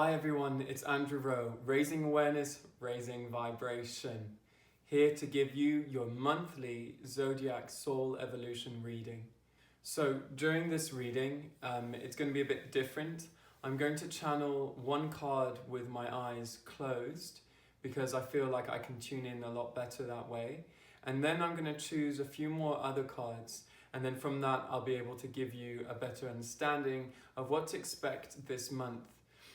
Hi everyone, it's Andrew Rowe, raising awareness, raising vibration, here to give you your monthly Zodiac Soul Evolution reading. So during this reading, it's going to be a bit different. I'm going to channel one card with my eyes closed because I feel like I can tune in a lot better that way. And then I'm going to choose a few more other cards, and then from that I'll be able to give you a better understanding of what to expect this month.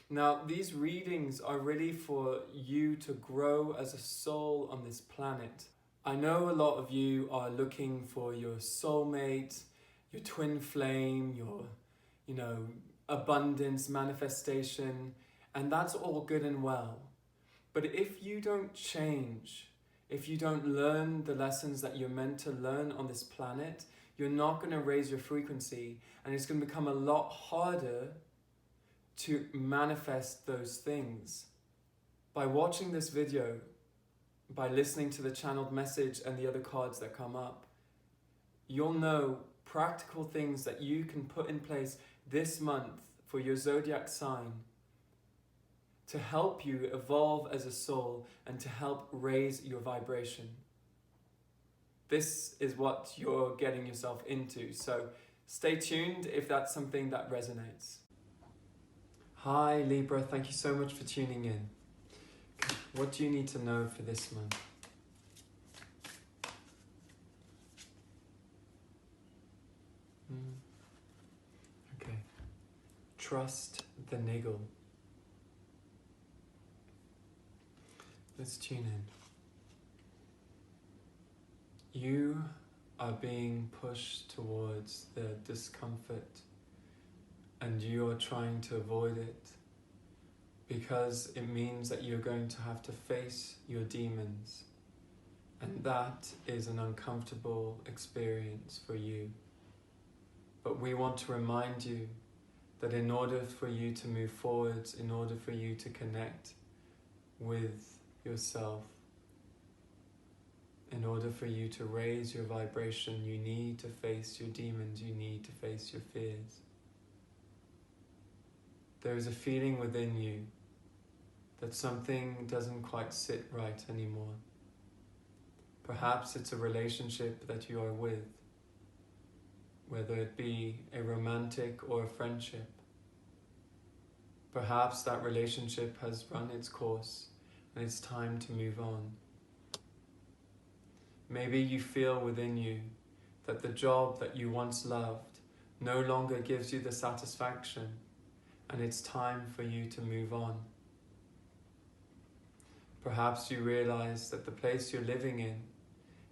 Now, these readings are really for you to grow as a soul on this planet. I know a lot of you are looking for your soulmate, your twin flame, your, abundance, manifestation, and that's all good and well. But if you don't change, if you don't learn the lessons that you're meant to learn on this planet, you're not going to raise your frequency, and it's going to become a lot harder to manifest those things. By watching this video, by listening to the channeled message and the other cards that come up, you'll know practical things that you can put in place this month for your zodiac sign to help you evolve as a soul and to help raise your vibration. This is what you're getting yourself into, so stay tuned if that's something that resonates. Hi Libra, thank you so much for tuning in. What do you need to know for this month? Okay. Trust the niggle. Let's tune in. You are being pushed towards the discomfort, and you are trying to avoid it because it means that you're going to have to face your demons, and that is an uncomfortable experience for you. But we want to remind you that in order for you to move forwards, in order for you to connect with yourself, in order for you to raise your vibration, you need to face your demons, you need to face your fears. There is a feeling within you that something doesn't quite sit right anymore. Perhaps it's a relationship that you are with, whether it be a romantic or a friendship. Perhaps that relationship has run its course and it's time to move on. Maybe you feel within you that the job that you once loved no longer gives you the satisfaction, and it's time for you to move on. Perhaps you realize that the place you're living in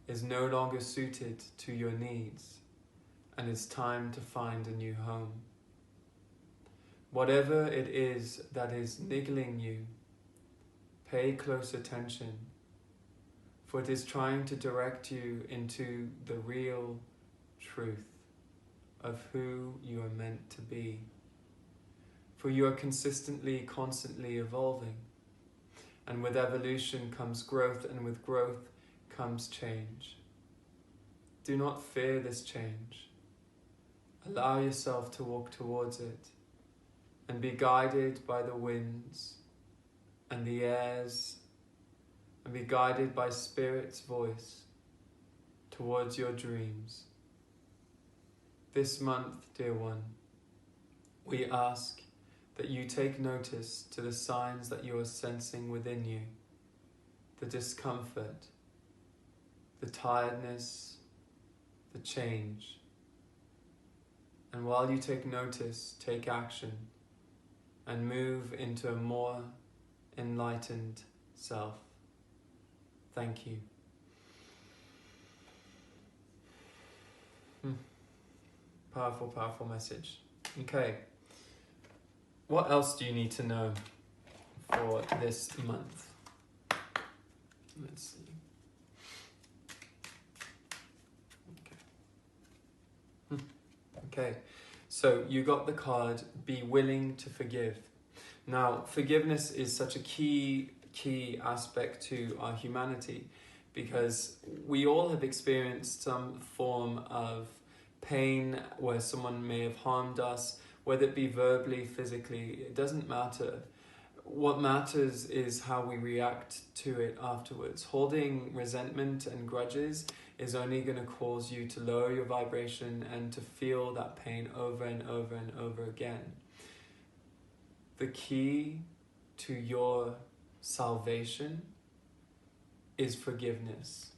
is no longer suited to your needs, and it's time to find a new home. Whatever it is that is niggling you, pay close attention, for it is trying to direct you into the real truth of who you are meant to be. For you are constantly evolving. And with evolution comes growth, and with growth comes change. Do not fear this change. Allow yourself to walk towards it and be guided by the winds and the airs, and be guided by Spirit's voice towards your dreams. This month, dear one, we ask that you take notice to the signs that you are sensing within you, the discomfort, the tiredness, the change. And while you take notice, take action and move into a more enlightened self. Thank you. Powerful, powerful message. Okay. What else do you need to know for this month? Let's see. Okay, so you got the card, be willing to forgive. Now, forgiveness is such a key aspect to our humanity, because we all have experienced some form of pain where someone may have harmed us, whether it be verbally, physically, it doesn't matter. what matters is how we react to it afterwards. Holding resentment and grudges is only going to cause you to lower your vibration and to feel that pain over and over and over again. The key to your salvation is forgiveness.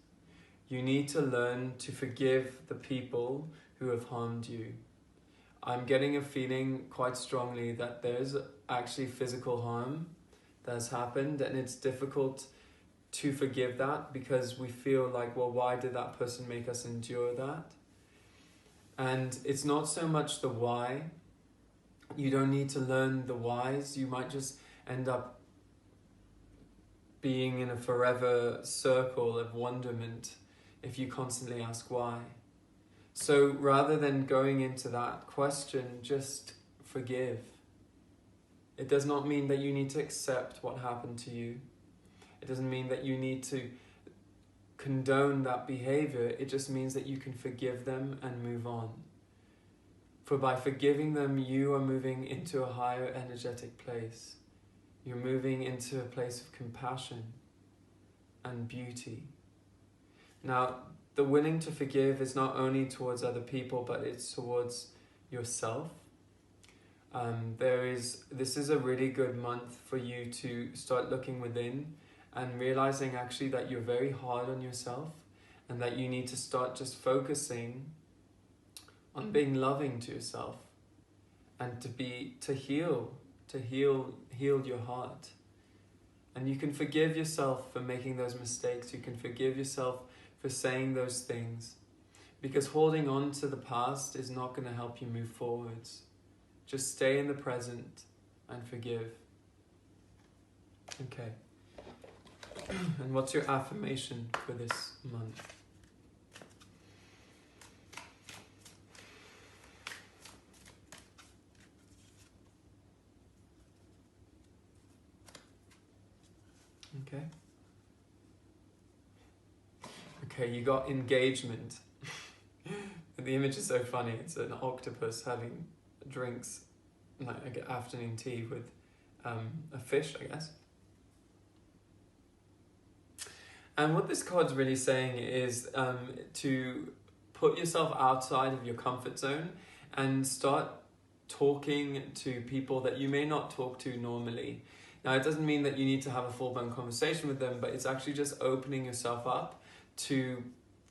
You need to learn to forgive the people who have harmed you. I'm getting a feeling quite strongly that there's actually physical harm that's happened, and it's difficult to forgive that because we feel like, well, why did that person make us endure that? And it's not so much the why. You don't need to learn the whys. You might just end up being in a forever circle of wonderment if you constantly ask why. So rather than going into that question, just forgive. It does not mean that you need to accept what happened to you. It doesn't mean that you need to condone that behavior. It just means that you can forgive them and move on. For by forgiving them, you are moving into a higher energetic place. You're moving into a place of compassion and beauty. Now, the willing to forgive is not only towards other people, but it's towards yourself. This is a really good month for you to start looking within and realizing actually that you're very hard on yourself and that you need to start just focusing on being loving to yourself and to heal your heart. And you can forgive yourself for making those mistakes. You can forgive yourself for saying those things, because holding on to the past is not going to help you move forwards. Just stay in the present and forgive. Okay. And what's your affirmation for this month? Okay. Okay, you got engagement. The image is so funny. It's an octopus having drinks, like afternoon tea with a fish, I guess. And what this card's really saying is to put yourself outside of your comfort zone and start talking to people that you may not talk to normally. Now, it doesn't mean that you need to have a full-blown conversation with them, but it's actually just opening yourself up to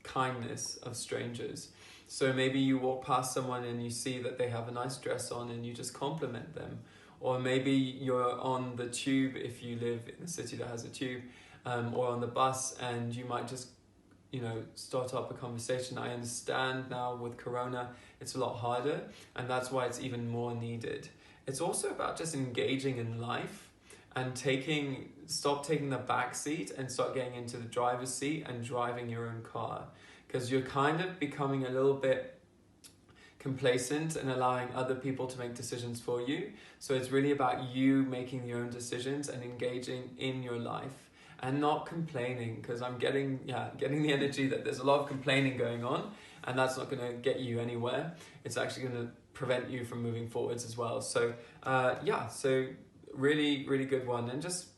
kindness of strangers. So maybe you walk past someone and you see that they have a nice dress on and you just compliment them. Or maybe you're on the tube if you live in a city that has a tube, or on the bus, and you might just, start up a conversation. I understand now with Corona, it's a lot harder, and that's why it's even more needed. It's also about just engaging in life and stop taking the back seat and start getting into the driver's seat and driving your own car. Because you're kind of becoming a little bit complacent and allowing other people to make decisions for you. So it's really about you making your own decisions and engaging in your life and not complaining, because I'm getting the energy that there's a lot of complaining going on, and that's not going to get you anywhere. It's actually going to prevent you from moving forwards as well. So so really, really good one. And just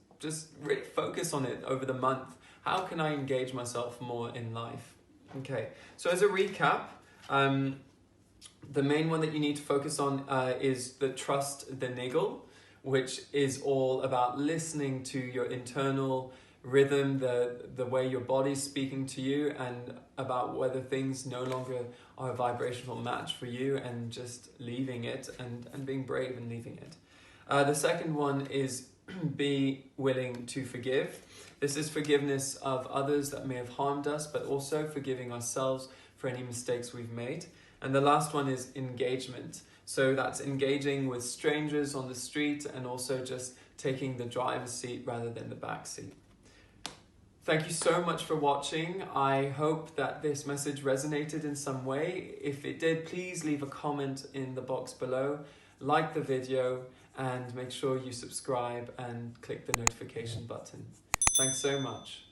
really focus on it over the month. How can I engage myself more in life? Okay, so as a recap, the main one that you need to focus on is the trust the niggle, which is all about listening to your internal rhythm, the way your body's speaking to you, and about whether things no longer are a vibrational match for you, and just leaving it and being brave and leaving it. The second one is be willing to forgive. This is forgiveness of others that may have harmed us, but also forgiving ourselves for any mistakes we've made. And the last one is engagement. So that's engaging with strangers on the street and also just taking the driver's seat rather than the back seat. Thank you so much for watching. I hope that this message resonated in some way. If it did, please leave a comment in the box below, like the video, and make sure you subscribe and click the notification button. Thanks so much.